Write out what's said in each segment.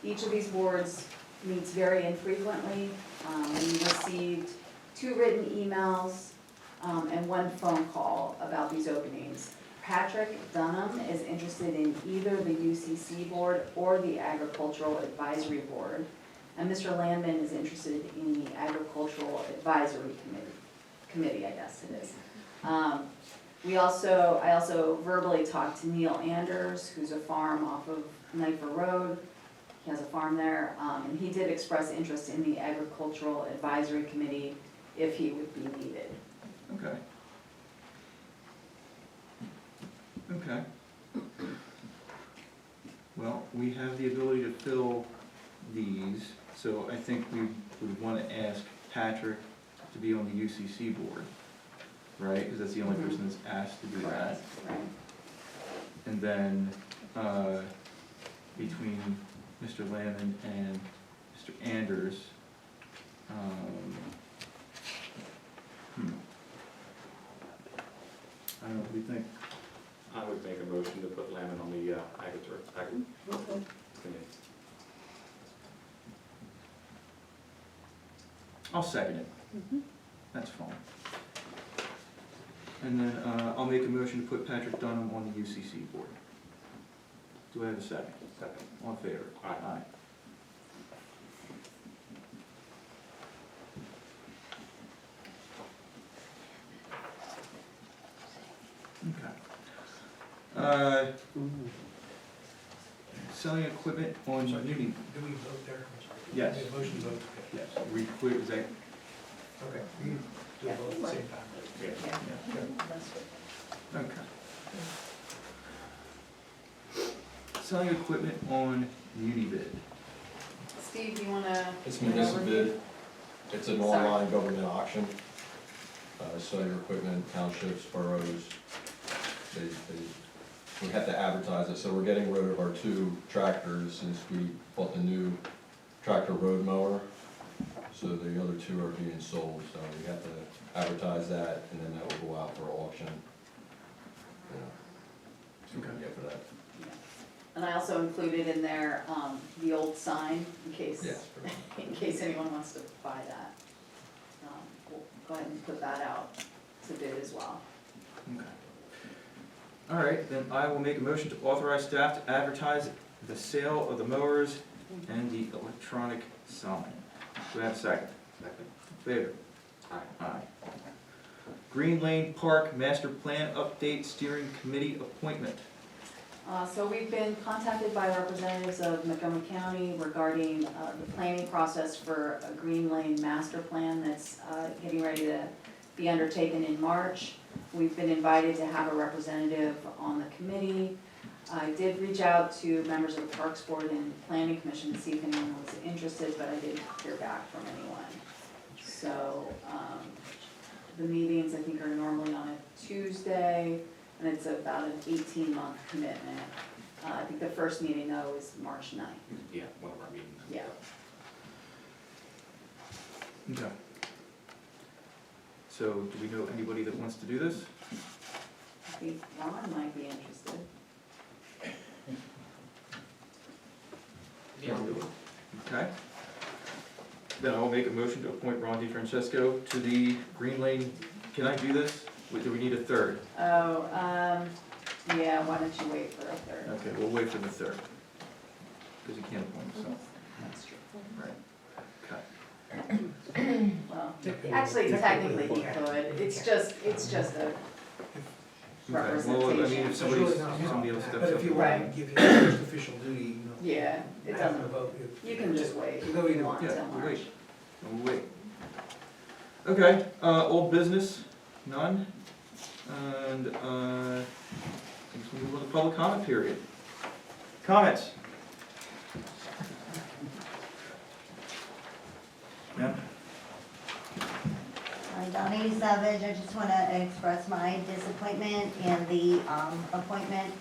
Each of these boards meets very infrequently. We received 2 written emails and 1 phone call about these openings. Patrick Dunham is interested in either the UCC board or the Agricultural Advisory Board. And Mr. Landman is interested in the Agricultural Advisory Committee, I guess it is. I also verbally talked to Neil Anders, who's a farm off of Kniffer Road. He has a farm there, and he did express interest in the Agricultural Advisory Committee if he would be needed. Okay. Okay. Well, we have the ability to fill these, so I think we would want to ask Patrick to be on the UCC board, right? Because that's the only person that's asked to do that. Right. And then, between Mr. Landman and Mr. Anders, I don't know, what do you think? I would make a motion to put Lamon on the agriculture committee. I'll second it. That's fine. And then I'll make a motion to put Patrick Dunham on the UCC board. Do I have a second? Second. All in favor? Aye. Okay. Selling equipment on So do we Uni. vote there? Yes. We have a motion to vote? Yes. Is that? Okay, we can do a vote at the same time. Yeah. Yeah, that's good. Okay. Selling equipment on Unibid. Steve, do you wanna? It's municipal bid. It's an Sorry. online government auction. Sell your equipment, townships, boroughs. We have to advertise it, so we're getting rid of our 2 tractors since we bought the new tractor road mower. So the other 2 are being sold, so we have to advertise that, and then that will go out for auction. See what we can get for that. Yeah. And I also included in there, the old sign, in case, Yes. in case anyone wants to buy that. We'll go ahead and put that out to bid as well. Okay. All right, then I will make a motion to authorize staff to advertise the sale of the mowers and the electronic sign. Do I have a second? Second. Favor? Aye. Aye. Green Lane Park Master Plan Update Steering Committee appointment. So we've been contacted by representatives of Montgomery County regarding the planning process for a Green Lane master plan that's getting ready to be undertaken in March. We've been invited to have a representative on the committee. I did reach out to members of the Parks Board and Planning Commission to see if anyone was interested, but I didn't hear back from anyone. So the meetings, I think, are normally on a Tuesday, and it's about an 18-month commitment. I think the first meeting, though, is March 9th. Yeah, one of our meetings. Yeah. Okay. So, do we know anybody that wants to do this? I think Ron might be interested. Yeah, I'll do it. Okay. Then I will make a motion to appoint Ron DeFrancesco to the Green Lane. Can I do this? Do we need a third? Oh, yeah, why don't you wait for a third? Okay, we'll wait for the third. Because you can't appoint yourself. That's true. Right. Okay. Well, actually, technically he could, it's just a Okay. Well, I mean, representation. if It's somebody really not else steps But up. if you Right. want to give him first official duty, you know. Yeah, it have doesn't, to vote. you can just wait You go if you either want Yeah, until we'll March. wait. We'll wait. Okay, old business, none. And, I think we move on to public comment period. Comments? Yeah? Hi, Donnie Savage, I just want to express my disappointment in the appointment.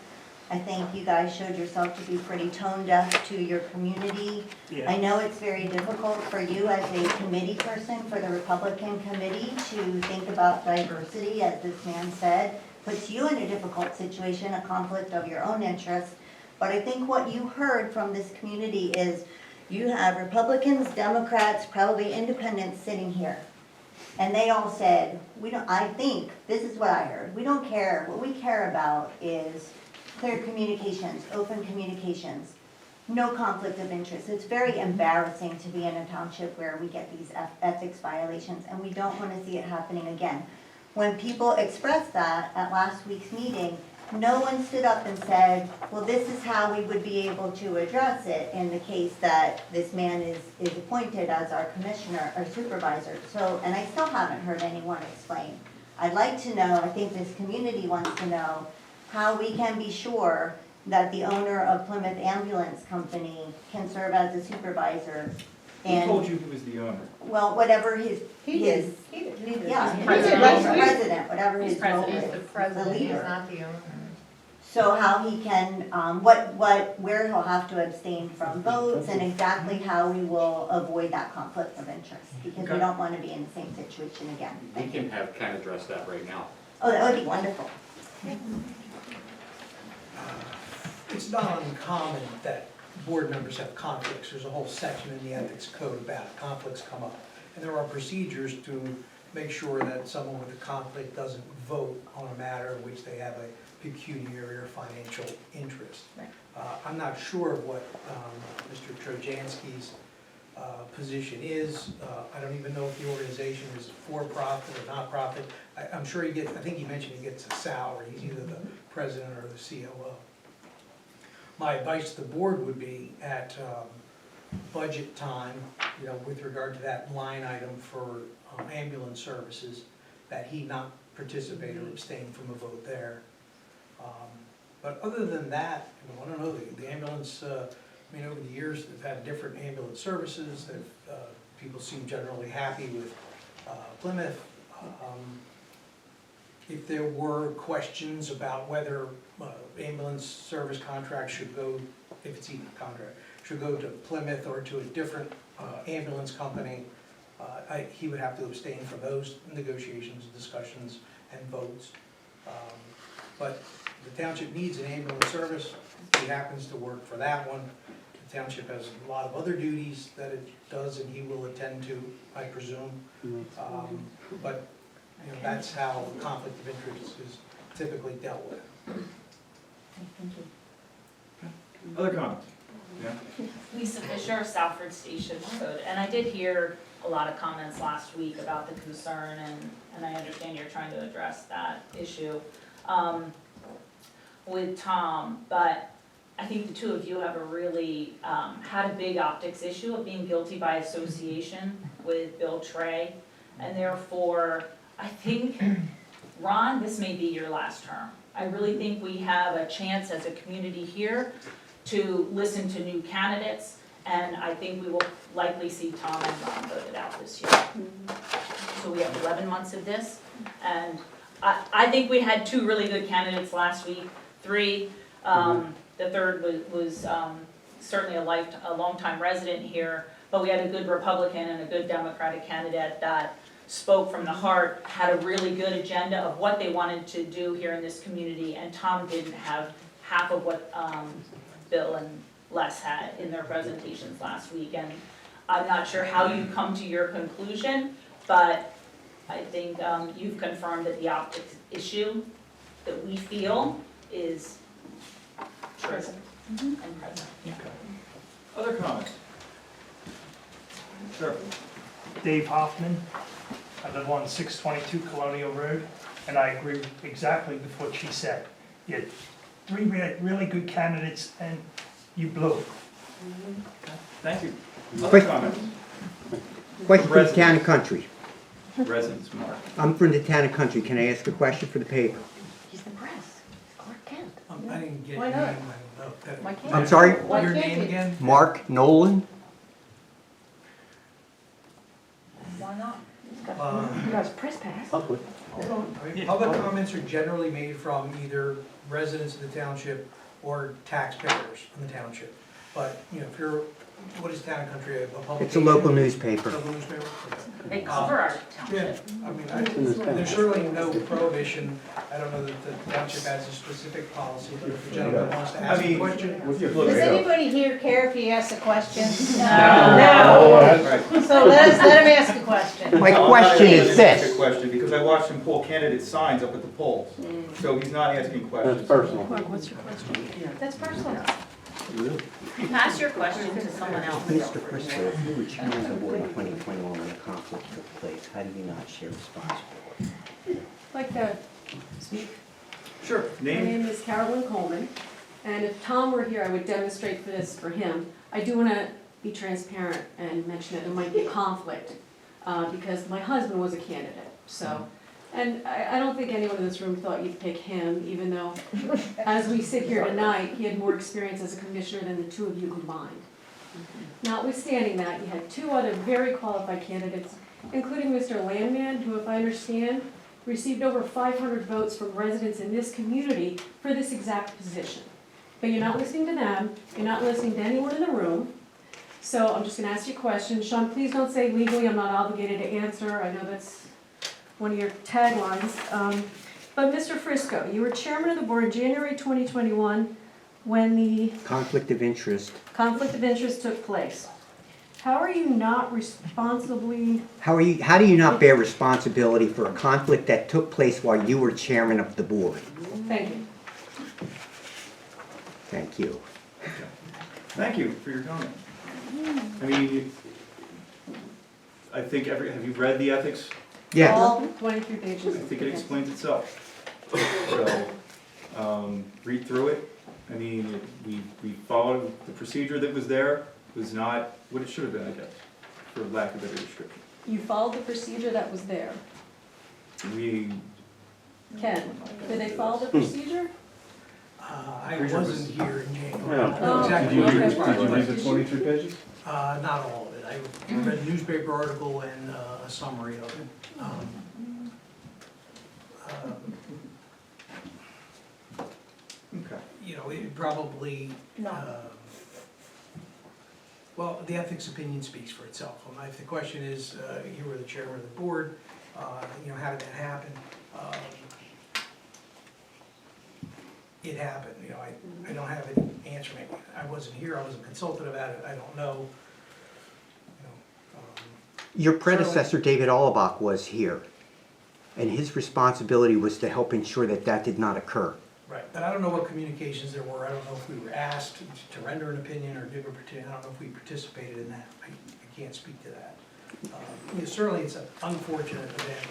I think you guys showed yourself to be pretty tone deaf to your community. I know it's very difficult for you as a committee person for the Republican committee to think about diversity, as this man said, puts you in a difficult situation, a conflict of your own interest. But I think what you heard from this community is you have Republicans, Democrats, probably independents sitting here. And they all said, we don't, I think, this is what I heard, we don't care, what we care about is clear communications, open communications, no conflict of interest. It's very embarrassing to be in a township where we get these ethics violations, and we don't want to see it happening again. When people expressed that at last week's meeting, no one stood up and said, well, this is how we would be able to address it in the case that this man is appointed as our commissioner or supervisor. So, and I still haven't heard anyone explain. I'd like to know, I think this community wants to know, how we can be sure that the owner of Plymouth Ambulance Company can serve as a supervisor. Who told And, you he was the owner? well, whatever his, He his, did, he did. yeah, He's president, whatever He's his role president. is, the the president, he's leader. not the owner. So how he can, where he'll have to abstain from votes and exactly how we will avoid that conflict of interest. Because we Okay. don't want to be in the same situation again. We can have Ken address that right now. Oh, that would be wonderful. It's not uncommon that board members have conflicts. There's a whole section in the ethics code about it. Conflicts come up. And there are procedures to make sure that someone with a conflict doesn't vote on a matter in which they have a pecuniary or financial interest. Right. I'm not sure what Mr. Trojanski's position is. I don't even know if the organization is for-profit or not-profit. I'm sure he gets, I think he mentioned he gets a salary. He's either the president or the COO. My advice to the board would be at budget time, with regard to that line item for ambulance services, that he not participate or abstain from a vote there. But other than that, I don't know, the ambulance, over the years, they've had different ambulance services, people seem generally happy with Plymouth. If there were questions about whether ambulance service contract should go, if it's even a contract, should go to Plymouth or to a different ambulance company, he would have to abstain from those negotiations, discussions, and votes. But the township needs an ambulance service. He happens to work for that one. The township has a lot of other duties that it does and he will attend to, I presume. But that's how conflict of interest is typically dealt with. Thank you. Other comments? Yeah? Lisa Fisher, Southford Station Road, and I did hear a lot of comments last week about the concern, and I understand you're trying to address that issue with Tom, but I think the two of you have a really, had a big optics issue of being guilty by association with Bill Trey, and therefore, I think, Ron, this may be your last term. I really think we have a chance as a community here to listen to new candidates, and I think we will likely see Tom and Ron voted out this year. So we have 11 months of this, and I think we had two really good candidates last week, three. The third was certainly a longtime resident here, but we had a good Republican and a good Democratic candidate that spoke from the heart, had a really good agenda of what they wanted to do here in this community, and Tom didn't have half of what Bill and Les had in their presentations last week. And I'm not sure how you come to your conclusion, but I think you've confirmed that the optics issue that we feel is true and present. Other comments? Sure. Dave Hoffman. I live on 622 Colonial Road, and I agree exactly with what she said. You had three really good candidates, and you blew. Thank you. Other comments? Question for the town and country. Residents, Mark. I'm from the town and country. Can I ask a question for the paper? He's the press, Clark Kent. I didn't get your Why name, not? I don't know. Why can't I'm he? sorry? Why Your can't name he? again? Mark Nolan? Why not? Uh, got his press pass. Public. Public comments are generally made from either residents of the township or taxpayers in the township. But, if you're what is Town and Country, a publication? It's a local newspaper. Local newspaper? They cover our Yeah, township. I mean, there's certainly no prohibition. I don't know that the township has a specific policy, but if the gentleman wants to ask a question. Does anybody here care if he asks a question? Right. So let him ask a question. My No, I'm question not is asking a this. question, because I watched him pull candidate signs up at the polls, so he's not asking questions. What's your question? That's personal. Pass your question to someone else. Mr. Frisco, if you were chairman of the board in 2021 when the conflict took place, how do you not share responsibility? Like to speak. Sure, My name? name is Carolyn Coleman, and if Tom were here, I would demonstrate for this for him. I do want to be transparent and mention that there might be a conflict, because my husband was a candidate, so. And I don't think anyone in this room thought you'd pick him, even though, as we sit here tonight, he had more experience as a commissioner than the two of you combined. Notwithstanding that, you had two other very qualified candidates, including Mr. Landman, who, if I understand, received over 500 votes from residents in this community for this exact position. But you're not listening to them, you're not listening to anyone in the room, so I'm just gonna ask you a question. Sean, please don't say legally, I'm not obligated to answer, I know that's one of your taglines. But Mr. Frisco, you were chairman of the board in January 2021 when the Conflict of interest. conflict of interest took place. How are you not responsibly, How do you not bear responsibility for a conflict that took place while you were chairman of the board? thank you. Thank you. Thank you for your comment. I mean, I think have you read the ethics? Yes. All 23 I pages. think it explains itself. So, read through it. I mean, we followed the procedure that was there, it was not what it should have been, I guess, for lack of a better description. You followed the procedure that was there. We, Ken, did they follow the procedure? I wasn't here in January. I don't know Oh, exactly okay. what Did you transpired. read the 23 pages? Not all of it. I read a newspaper article and a summary of it. okay. You know, it probably, well, the ethics opinion speaks for itself. If the question is, you were the chairman of the board, you know, how did that happen? It happened, you know, I don't have an answer. I wasn't here, I wasn't consulted about it, I don't know. Your predecessor, David Allbach, was here, and his responsibility was to help ensure that that did not occur. Right, but I don't know what communications there were, I don't know if we were asked to render an opinion or did we I don't know if we participated in that, I can't speak to that. Certainly it's an unfortunate event,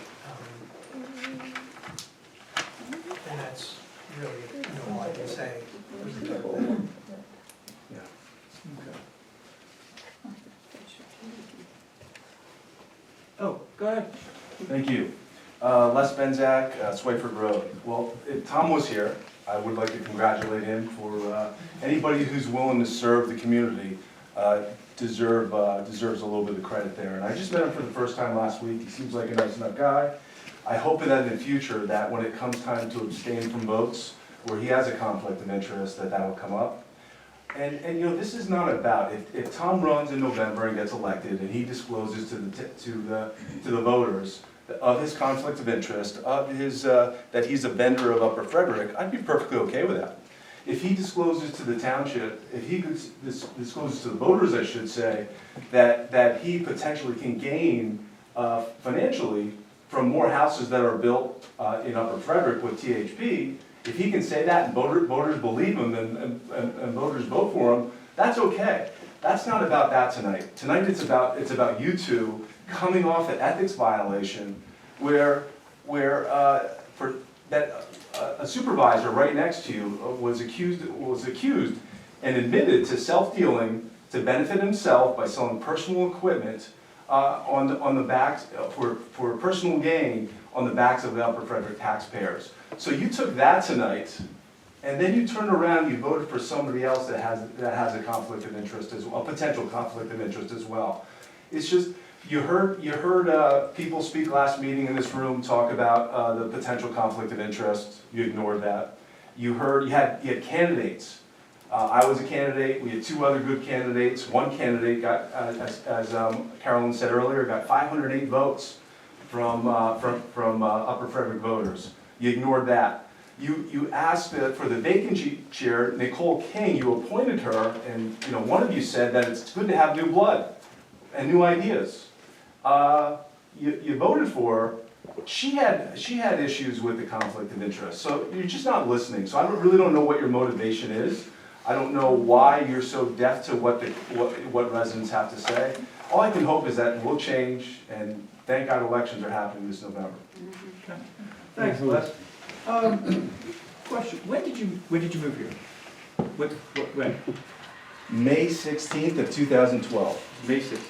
and that's really, you know, all I can say. Yeah. Okay. Oh, go ahead. Thank you. Les Benzak, Swayford Road. Well, if Tom was here, I would like to congratulate him for anybody who's willing to serve the community deserves a little bit of credit there. And I just met him for the first time last week. He seems like a nice enough guy. I hope that in the future that when it comes time to abstain from votes where he has a conflict of interest, that will come up. And you know, this is not about, if Tom runs in November and gets elected and he discloses to the voters of his conflict of interest, of his, that he's a vendor of Upper Frederick, I'd be perfectly okay with that. If he discloses to the township, if he discloses to the voters, I should say, that he potentially can gain financially from more houses that are built in Upper Frederick with THP, if he can say that and voters believe him and voters vote for him, that's okay. That's not about that tonight. Tonight it's about you two coming off an ethics violation where a supervisor right next to you was accused and admitted to self-dealing to benefit himself by selling personal equipment on the backs for personal gain on the backs of the Upper Frederick taxpayers. So you took that tonight, and then you turned around and you voted for somebody else that has a conflict of interest as well, a potential conflict of interest as well. It's just, you heard people speak last meeting in this room talk about the potential conflict of interest. You ignored that. You had candidates I was a candidate, we had two other good candidates. One candidate got, as Carolyn said earlier, got 508 votes from Upper Frederick voters. You ignored that. You asked for the vacancy chair, Nicole King, you appointed her, and one of you said that it's good to have new blood and new ideas. You voted for her. She had issues with the conflict of interest, so you're just not listening. So I really don't know what your motivation is. I don't know why you're so deaf to what residents have to say. All I can hope is that we'll change, and thank God elections are happening this November. Okay. Thanks, Les. Question, when did you move here? When? May 16th of 2012. May 16th. Okay.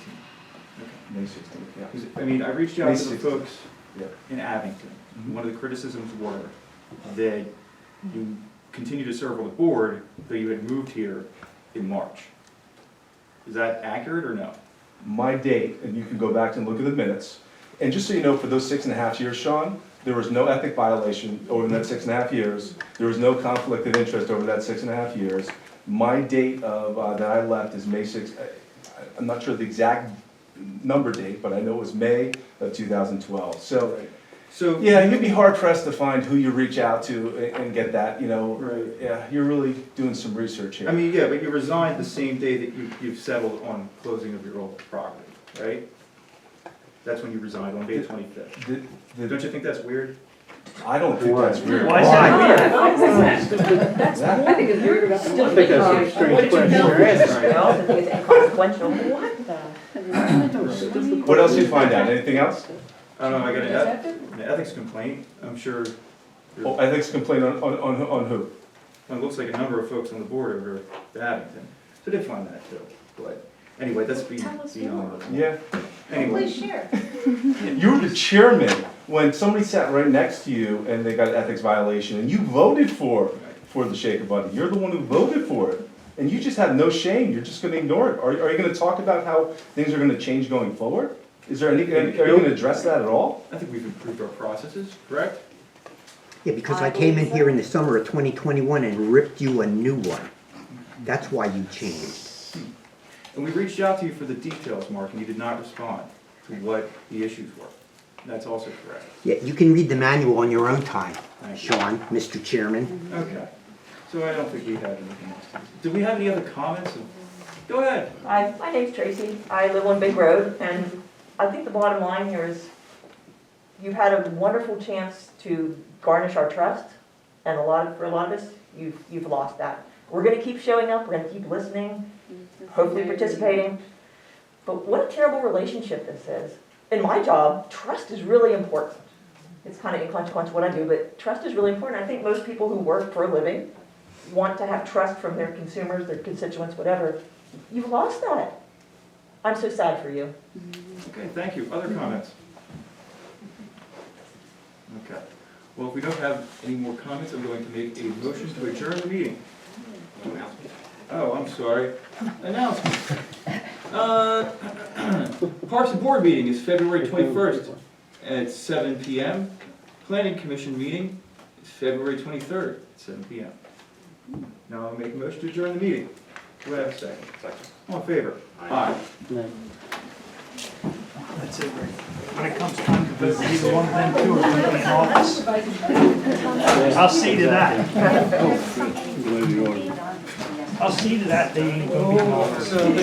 May 16th, yeah. 'Cause, I mean, I reached out May to the 16th. folks Yeah. in Abington. One of the criticisms were that you continue to serve on the board, though you had moved here in March. Is that accurate or no? My date, and you can go back and look at the minutes, and just so you know, for those 6.5 years, Sean, there was no ethic violation over that 6.5 years. There was no conflict of interest over that 6.5 years. My date of, that I left is May 6th. I'm not sure the exact number date, but I know it was May of 2012. So yeah, you'd be hard pressed to find who you reach out to and get that, Right. Yeah, you're really doing some research here. I mean, yeah, but you resigned the same day that you've settled on closing of your old property, right? That's when you resigned, on May 25th. Don't you think that's weird? I don't think that's weird. Why is that weird? I think it's weird about the I think that's a strange question. I also think it's inconsequential. What the? What else did you find out? Anything else? I got an ethics complaint, I'm sure. Oh, ethics complaint on who? Well, it looks like a number of folks on the board over at Abington, so they find that too. But anyway, that's beyond. Yeah. Anyway, Please share. You were the chairman when somebody sat right next to you and they got an ethics violation and you voted for the Shaker Buddy. You're the one who voted for it. And you just have no shame. You're just going to ignore it. Are you going to talk about how things are going to change going forward? Is there are you going to address that at all? I think we've improved our processes, correct? Yeah, because I came in here in the summer of 2021 and ripped you a new one. That's why you changed. And we reached out to you for the details, Mark, and you did not respond to what the issues were. That's also correct. Yeah, you can read the manual on your own time, Thank you. Sean, Mr. Chairman. Okay. So I don't think we have anything else. Do we have any other comments? Go ahead. Hi, my name's Tracy. I live on Big Road, and I think the bottom line here is you've had a wonderful chance to garnish our trust, and for a lot of us, you've lost that. We're going to keep showing up. We're going to keep listening, hopefully participating. But what a terrible relationship this is. In my job, trust is really important. It's kind of inconsequential what I do, but trust is really important. I think most people who work for a living want to have trust from their consumers, their constituents, whatever. You've lost that. I'm so sad for you. Okay, thank you. Other comments? Okay. Well, if we don't have any more comments, I'm going to make a motion to adjourn the meeting. Oh, I'm sorry. Announcements. Parks and Board meeting is February 21st at 7 p.m. Planning Commission meeting is February 23rd at 7 p.m. Now I'll make a motion to adjourn the meeting. Do I have a second? Second. All in favor? Aye. That's it, Rick. When it comes time to vote, either one of them two are going to be in office. I'll see to that. I'll see to that they ain't going to be in office. Did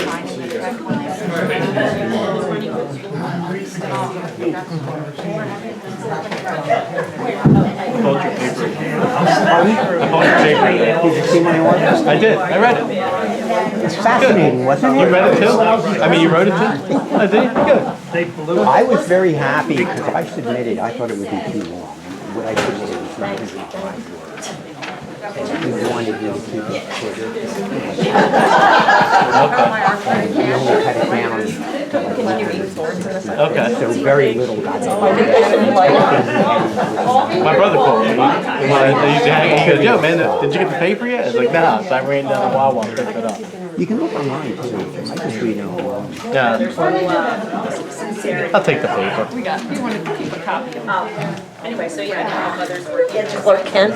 you see my order? I did, I read it. It's fascinating, wasn't it? You read it too? I mean, you wrote it too? I did, good. They blew it. I was very happy because I submitted, I thought it would be too long. What I submitted was 905 words. And he wanted me to keep it shorter. He only cut it down to Okay. so very little got done. My brother called me. He used to hang, he goes, yo man, did you get the paper yet? I was like, nah, so I ran down to Wawa and picked it up. You can look online too. I just read it all. Yeah, I'll take the paper. We wanted to keep a copy of it. Anyway, so yeah, my mother's working. Clark Kent.